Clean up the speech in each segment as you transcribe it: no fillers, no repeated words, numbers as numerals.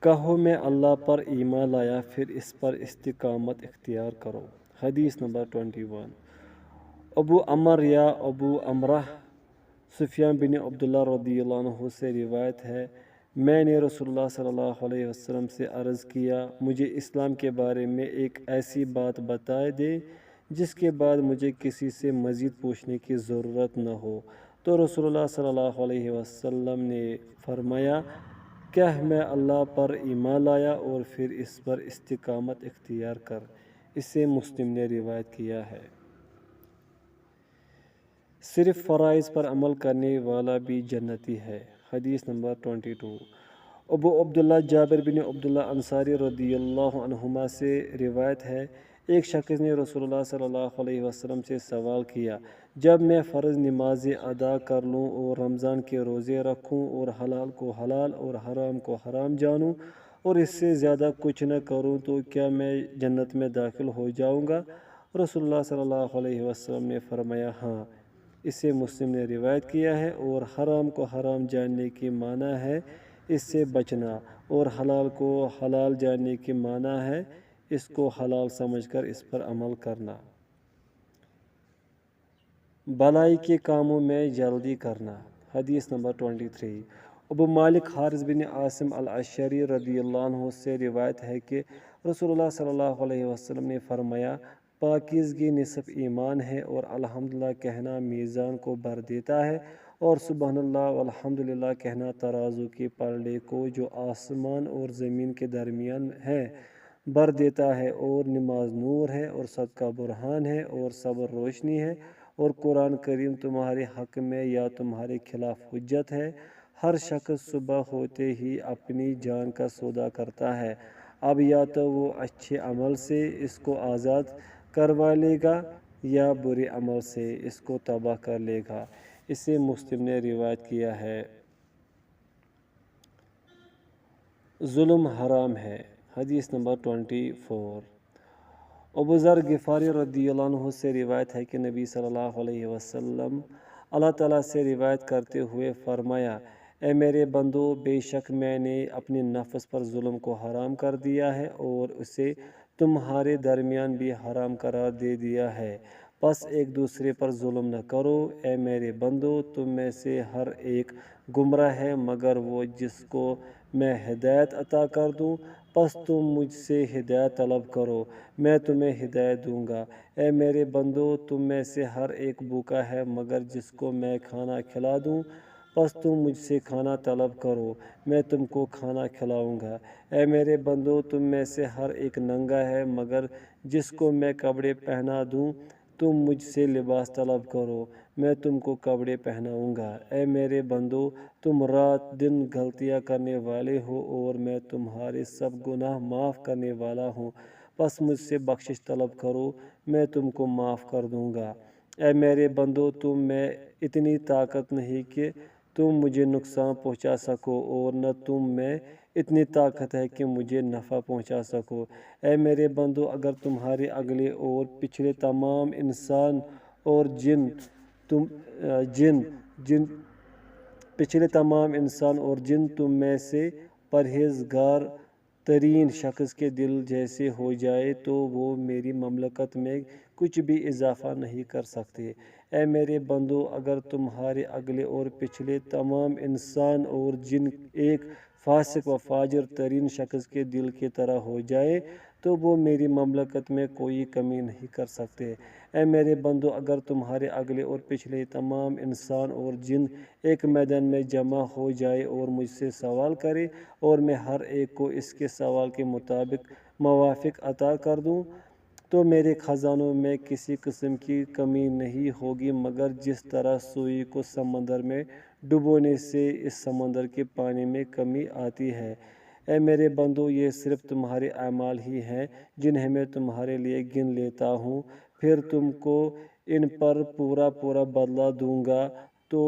کہو میں اللہ پر ایمان لایا پھر اس پر استقامت اختیار کرو۔ حدیث نمبر 21۔ ابو عمر یا ابو عمرہ سفیان بن عبداللہ رضی اللہ عنہ سے روایت ہے، میں نے رسول اللہ صلی اللہ علیہ وسلم سے عرض کیا، مجھے اسلام کے بارے میں ایک ایسی بات بتا دے جس کے بعد مجھے کسی سے مزید پوچھنے کی ضرورت نہ ہو۔ تو رسول اللہ صلی اللہ علیہ وسلم نے فرمایا، کہہ میں اللہ پر ایمان لایا اور پھر اس پر استقامت اختیار کر۔ اسے مسلم نے روایت کیا ہے۔ صرف فرائض پر عمل کرنے والا بھی جنتی ہے۔ حدیث نمبر 22۔ ابو عبداللہ جابر بن عبداللہ انصاری رضی اللہ عنہما سے روایت ہے، ایک شخص نے رسول اللہ صلی اللہ علیہ وسلم سے سوال کیا، جب میں فرض نمازیں ادا کر لوں اور رمضان کے روزے رکھوں اور حلال کو حلال اور حرام کو حرام جانوں اور اس سے زیادہ کچھ نہ کروں تو کیا میں جنت میں داخل ہو جاؤں گا؟ رسول اللہ صلی اللہ علیہ وسلم نے فرمایا، ہاں۔ اسے مسلم نے روایت کیا ہے اور حرام کو حرام جاننے کی معنی ہے اس سے بچنا اور حلال کو حلال جاننے کی معنی ہے اس کو حلال سمجھ کر اس پر عمل کرنا۔ بھلائی کے کاموں میں جلدی کرنا۔ حدیث نمبر 23۔ ابو مالک حارث بن عاصم الاشعری رضی اللہ عنہ سے روایت ہے کہ رسول اللہ صلی اللہ علیہ وسلم نے فرمایا، پاکیزگی نصف ایمان ہے اور الحمدللہ کہنا میزان کو بھر دیتا ہے اور سبحان اللہ والحمدللہ کہنا ترازو کے پلڑے کو جو آسمان اور زمین کے درمیان ہے بھر دیتا ہے، اور نماز نور ہے اور صدقہ برہان ہے اور صبر روشنی ہے اور قرآن کریم تمہارے حق میں یا تمہارے خلاف حجت ہے۔ ہر شخص صبح ہوتے ہی اپنی جان کا سودا کرتا ہے، اب یا تو وہ اچھے عمل سے اس کو آزاد کروا لے گا یا برے عمل سے اس کو تباہ کر لے گا۔ اسے مسلم نے روایت کیا ہے۔ ظلم حرام ہے۔ حدیث نمبر 24۔ ابو ذر غفاری رضی اللہ عنہ سے روایت ہے کہ نبی صلی اللہ علیہ وسلم اللہ تعالیٰ سے روایت کرتے ہوئے فرمایا، اے میرے بندو، بے شک میں نے اپنے نفس پر ظلم کو حرام کر دیا ہے اور اسے تمہارے درمیان بھی حرام قرار دے دیا ہے، پس ایک دوسرے پر ظلم نہ کرو۔ اے میرے بندو، تم میں سے ہر ایک گمراہ ہے مگر وہ جس کو میں ہدایت عطا کر دوں، پس تم مجھ سے ہدایت طلب کرو، میں تمہیں ہدایت دوں گا۔ اے میرے بندو، تم میں سے ہر ایک بھوکا ہے مگر جس کو میں کھانا کھلا دوں، پس تم مجھ سے کھانا طلب کرو، میں تم کو کھانا کھلاؤں گا۔ اے میرے بندو، تم میں سے ہر ایک ننگا ہے مگر جس کو میں کپڑے پہنا دوں، تم مجھ سے لباس طلب کرو، میں تم کو کپڑے پہناؤں گا۔ اے میرے بندو، تم رات دن غلطیاں کرنے والے ہو اور میں تمہارے سب گناہ معاف کرنے والا ہوں، پس مجھ سے بخشش طلب کرو، میں تم کو معاف کر دوں گا۔ اے میرے بندو، تم میں اتنی طاقت نہیں کہ تم مجھے نقصان پہنچا سکو اور نہ تم میں اتنی طاقت ہے کہ مجھے نفع پہنچا سکو۔ اے میرے بندو، اگر تمہارے اگلے اور پچھلے تمام انسان اور جن تم میں سے پرہیزگار ترین شخص کے دل جیسے ہو جائے تو وہ میری مملکت میں کچھ بھی اضافہ نہیں کر سکتے۔ اے میرے بندو، اگر تمہارے اگلے اور پچھلے تمام انسان اور جن ایک فاسق و فاجر ترین شخص کے دل کی طرح ہو جائے تو وہ میری مملکت میں کوئی کمی نہیں کر سکتے۔ اے میرے بندو، اگر تمہارے اگلے اور پچھلے تمام انسان اور جن ایک میدان میں جمع ہو جائے اور مجھ سے سوال کرے اور میں ہر ایک کو اس کے سوال کے مطابق موافق عطا کر دوں تو میرے خزانوں میں کسی قسم کی کمی نہیں ہوگی مگر جس طرح سوئی کو سمندر میں ڈبونے سے اس سمندر کے پانی میں کمی آتی ہے۔ اے میرے بندو، یہ صرف تمہارے اعمال ہی ہیں جنہیں میں تمہارے لیے گن لیتا ہوں، پھر تم کو ان پر پورا پورا بدلہ دوں گا۔ تو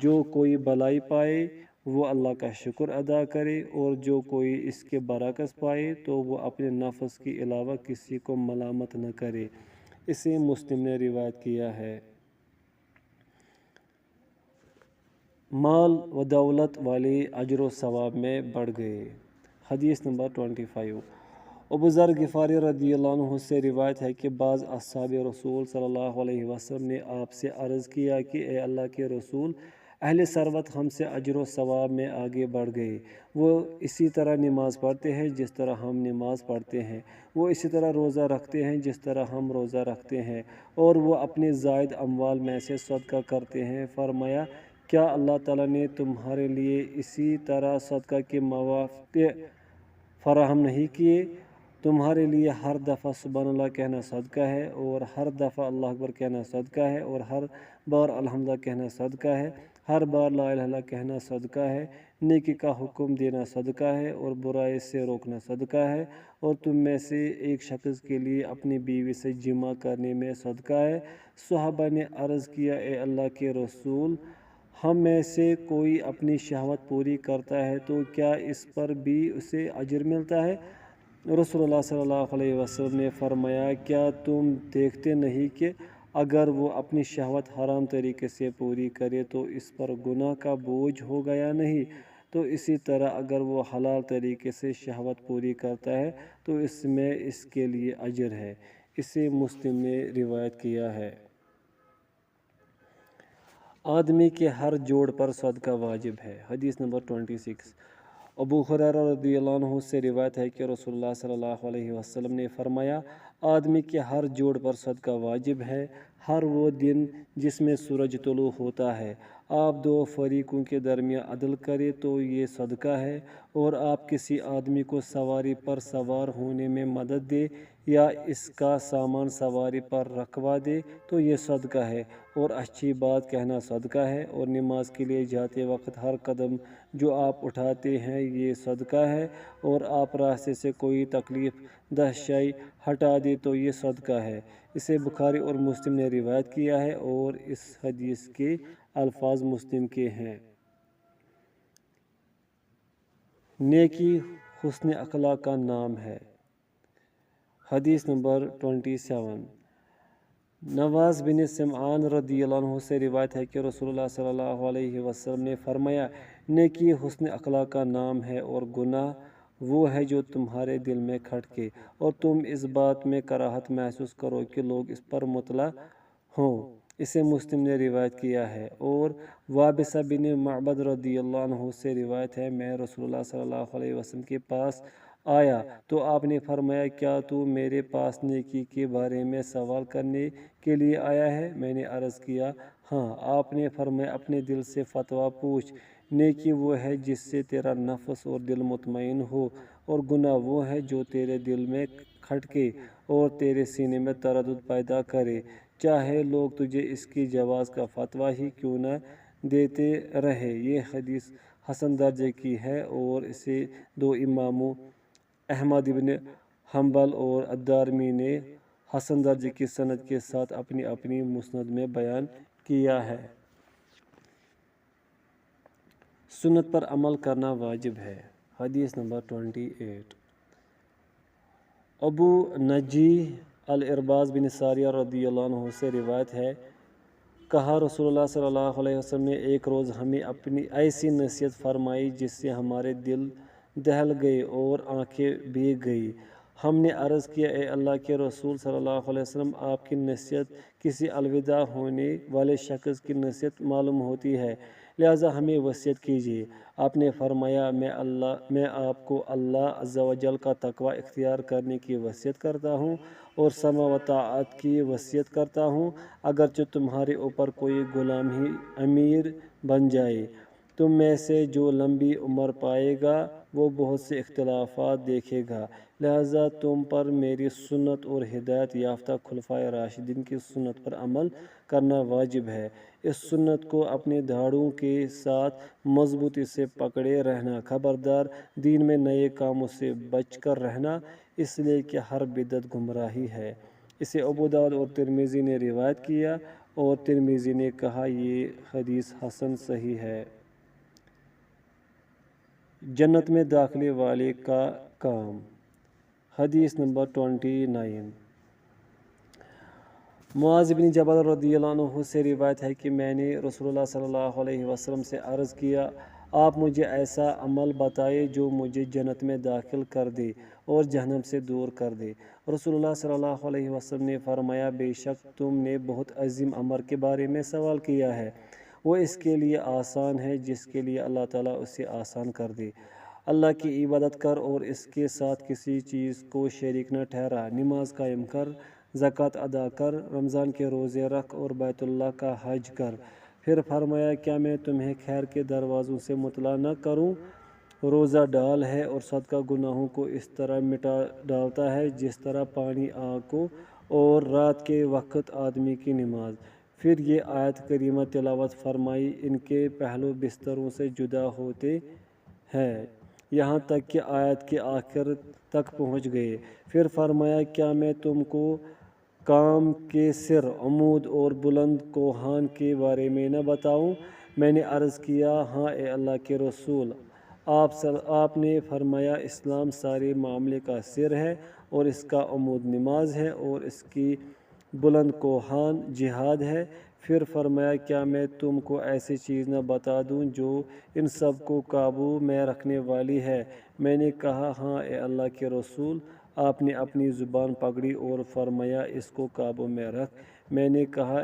جو کوئی بھلائی پائے وہ اللہ کا شکر ادا کرے اور جو کوئی اس کے برعکس پائے تو وہ اپنے نفس کے علاوہ کسی کو ملامت نہ کرے۔ اسے مسلم نے روایت کیا ہے۔ مال و دولت والے اجر و ثواب میں بڑھ گئے۔ حدیث نمبر 25۔ ابو ذر غفاری رضی اللہ عنہ سے روایت ہے کہ بعض اصحاب رسول صلی اللہ علیہ وسلم نے آپ سے عرض کیا کہ اے اللہ کے رسول، اہل ثروت ہم سے اجر و ثواب میں آگے بڑھ گئے۔ وہ اسی طرح نماز پڑھتے ہیں جس طرح ہم نماز پڑھتے ہیں، وہ اسی طرح روزہ رکھتے ہیں جس طرح ہم روزہ رکھتے ہیں، اور وہ اپنے زائد اموال میں سے صدقہ کرتے ہیں۔ فرمایا، کیا اللہ تعالیٰ نے تمہارے لیے اسی طرح صدقہ کے مواقع فراہم نہیں کیے؟ تمہارے لیے ہر دفعہ سبحان اللہ کہنا صدقہ ہے، اور ہر دفعہ اللہ اکبر کہنا صدقہ ہے، اور ہر بار الحمدللہ کہنا صدقہ ہے، ہر بار لا الہ الا اللہ کہنا صدقہ ہے، نیکی کا حکم دینا صدقہ ہے، اور برائی سے روکنا صدقہ ہے، اور تم میں سے ایک شخص کے لیے اپنی بیوی سے جمع کرنے میں صدقہ ہے۔ صحابہ نے عرض کیا، اے اللہ کے رسول، ہم میں سے کوئی اپنی شہوت پوری کرتا ہے تو کیا اس پر بھی اسے اجر ملتا ہے؟ رسول اللہ صلی اللہ علیہ وسلم نے فرمایا، کیا تم دیکھتے نہیں کہ اگر وہ اپنی شہوت حرام طریقے سے پوری کرے تو اس پر گناہ کا بوجھ ہوگا یا نہیں؟ تو اسی طرح اگر وہ حلال طریقے سے شہوت پوری کرتا ہے تو اس میں اس کے لیے اجر ہے۔ اسے مسلم نے روایت کیا ہے۔ آدمی کے ہر جوڑ پر صدقہ واجب ہے۔ حدیث نمبر 26۔ ابو ہریرہ رضی اللہ عنہ سے روایت ہے کہ رسول اللہ صلی اللہ علیہ وسلم نے فرمایا، آدمی کے ہر جوڑ پر صدقہ واجب ہے، ہر وہ دن جس میں سورج طلوع ہوتا ہے۔ آپ دو فریقوں کے درمیان عدل کرے تو یہ صدقہ ہے، اور آپ کسی آدمی کو سواری پر سوار ہونے میں مدد دے یا اس کا سامان سواری پر رکھوا دے تو یہ صدقہ ہے، اور اچھی بات کہنا صدقہ ہے، اور نماز کے لیے جاتے وقت ہر قدم جو آپ اٹھاتے ہیں یہ صدقہ ہے، اور آپ راستے سے کوئی تکلیف دہ شے ہٹا دے تو یہ صدقہ ہے۔ اسے بخاری اور مسلم نے روایت کیا ہے، اور اس حدیث کے الفاظ مسلم کے ہیں۔ نیکی حسن اخلاق کا نام ہے۔ حدیث نمبر 27۔ نواز بن سمعان رضی اللہ عنہ سے روایت ہے کہ رسول اللہ صلی اللہ علیہ وسلم نے فرمایا، نیکی حسن اخلاق کا نام ہے، اور گناہ وہ ہے جو تمہارے دل میں کھٹکے اور تم اس بات میں کراہت محسوس کرو کہ لوگ اس پر مطلع ہوں۔ اسے مسلم نے روایت کیا ہے۔ اور وابصہ بن معبد رضی اللہ عنہ سے روایت ہے، میں رسول اللہ صلی اللہ علیہ وسلم کے پاس آیا تو آپ نے فرمایا، کیا تو میرے پاس نیکی کے بارے میں سوال کرنے کے لیے آیا ہے؟ میں نے عرض کیا، ہاں۔ آپ نے فرمایا، اپنے دل سے فتویٰ پوچھ۔ نیکی وہ ہے جس سے تیرا نفس اور دل مطمئن ہو، اور گناہ وہ ہے جو تیرے دل میں کھٹکے اور تیرے سینے میں تردد پیدا کرے، چاہے لوگ تجھے اس کی جواز کا فتویٰ ہی کیوں نہ دیتے رہے۔ یہ حدیث حسن درجے کی ہے، اور اسے دو اماموں احمد بن حنبل اور الدارمی نے حسن درجے کی سند کے ساتھ اپنی اپنی مسند میں بیان کیا ہے۔ سنت پر عمل کرنا واجب ہے۔ حدیث نمبر 28۔ ابو نجیح الارباز بن ساریہ رضی اللہ عنہ سے روایت ہے، کہا رسول اللہ صلی اللہ علیہ وسلم نے ایک روز ہمیں اپنی ایسی نصیحت فرمائی جس سے ہمارے دل دہل گئے اور آنکھیں بھیگ گئی۔ ہم نے عرض کیا، اے اللہ کے رسول صلی اللہ علیہ وسلم، آپ کی نصیحت کسی الوداع ہونے والے شخص کی نصیحت معلوم ہوتی ہے، لہٰذا ہمیں وصیت کیجیے۔ آپ نے فرمایا، میں آپ کو اللہ عز و جل کا تقوی اختیار کرنے کی وصیت کرتا ہوں، اور سمع و طاعت کی وصیت کرتا ہوں، اگرچہ تمہارے اوپر کوئی غلام ہی امیر بن جائے۔ تم میں سے جو لمبی عمر پائے گا وہ بہت سے اختلافات دیکھے گا، لہٰذا تم پر میری سنت اور ہدایت یافتہ خلفائے راشدین کی سنت پر عمل کرنا واجب ہے۔ اس سنت کو اپنے دھاڑوں کے ساتھ مضبوطی سے پکڑے رہنا، خبردار دین میں نئے کاموں سے بچ کر رہنا، اس لیے کہ ہر بدعت گمراہی ہے۔ اسے ابو داؤد اور ترمذی نے روایت کیا، اور ترمذی نے کہا یہ حدیث حسن صحیح ہے۔ جنت میں داخلے والے کا کام۔ حدیث نمبر 29۔ معاذ بن جبل رضی اللہ عنہ سے روایت ہے کہ میں نے رسول اللہ صلی اللہ علیہ وسلم سے عرض کیا، آپ مجھے ایسا عمل بتائے جو مجھے جنت میں داخل کر دے اور جہنم سے دور کر دے۔ رسول اللہ صلی اللہ علیہ وسلم نے فرمایا، بے شک تم نے بہت عظیم امر کے بارے میں سوال کیا ہے، وہ اس کے لیے آسان ہے جس کے لیے اللہ تعالیٰ اسے آسان کر دے۔ اللہ کی عبادت کر اور اس کے ساتھ کسی چیز کو شریک نہ ٹھہرا، نماز قائم کر، زکوٰۃ ادا کر، رمضان کے روزے رکھ اور بیت اللہ کا حج کر۔ پھر فرمایا، کیا میں تمہیں خیر کے دروازوں سے مطلع نہ کروں؟ روزہ ڈال ہے اور صدقہ گناہوں کو اس طرح مٹا ڈالتا ہے جس طرح پانی آگ کو، اور رات کے وقت آدمی کی نماز۔ پھر یہ آیت کریمہ تلاوت فرمائی، ان کے پہلو بستروں سے جدا ہوتے ہیں، یہاں تک کہ آیت کے آخر تک پہنچ گئے۔ پھر فرمایا، کیا میں تم کو کام کے سر، عمود اور بلند کوہان کے بارے میں نہ بتاؤں؟ میں نے عرض کیا، ہاں اے اللہ کے رسول۔ آپ نے فرمایا، اسلام سارے معاملے کا سر ہے، اور اس کا عمود نماز ہے، اور اس کی بلند کوہان جہاد ہے۔ پھر فرمایا، کیا میں تم کو ایسی چیز نہ بتا دوں جو ان سب کو قابو میں رکھنے والی ہے؟ میں نے کہا، ہاں اے اللہ کے رسول۔ آپ نے اپنی زبان پکڑی اور فرمایا، اس کو قابو میں رکھ۔ میں نے کہا،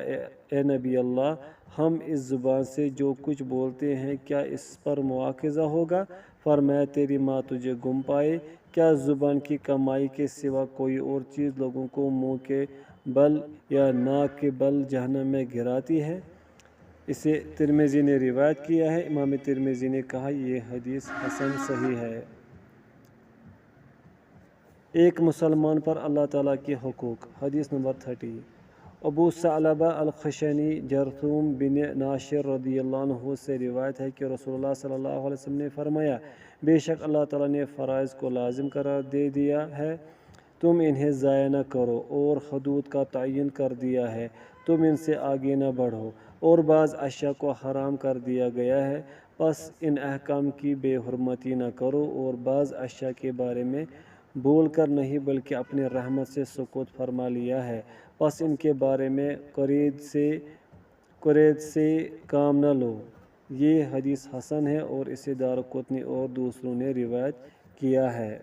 اے نبی اللہ، ہم اس زبان سے جو کچھ بولتے ہیں کیا اس پر مواخذہ ہوگا؟ فرمایا، تیری ماں تجھے گم پائے۔ کیا زبان کی کمائی کے سوا کوئی اور چیز لوگوں کو منہ کے بل یا ناک کے بل جہنم میں گراتی ہے؟ اسے ترمذی نے روایت کیا ہے۔ امام ترمذی نے کہا، یہ حدیث حسن صحیح ہے۔ ایک مسلمان پر اللہ تعالیٰ کے حقوق۔ حدیث نمبر 30۔ ابو ثعلبہ الخشنی جرثوم بن ناشر رضی اللہ عنہ سے روایت ہے کہ رسول اللہ صلی اللہ علیہ وسلم نے فرمایا، بے شک اللہ تعالیٰ نے فرائض کو لازم قرار دے دیا ہے، تم انہیں ضائع نہ کرو، اور حدود کا تعین کر دیا ہے، تم ان سے آگے نہ بڑھو، اور بعض اشیاء کو حرام کر دیا گیا ہے، پس ان احکام کی بے حرمتی نہ کرو، اور بعض اشیاء کے بارے میں بول کر نہیں بلکہ اپنی رحمت سے سکوت فرما لیا ہے، پس ان کے بارے میں قرید سے کام نہ لو۔ یہ حدیث حسن ہے اور اسے دارقطنی اور دوسروں نے روایت کیا ہے۔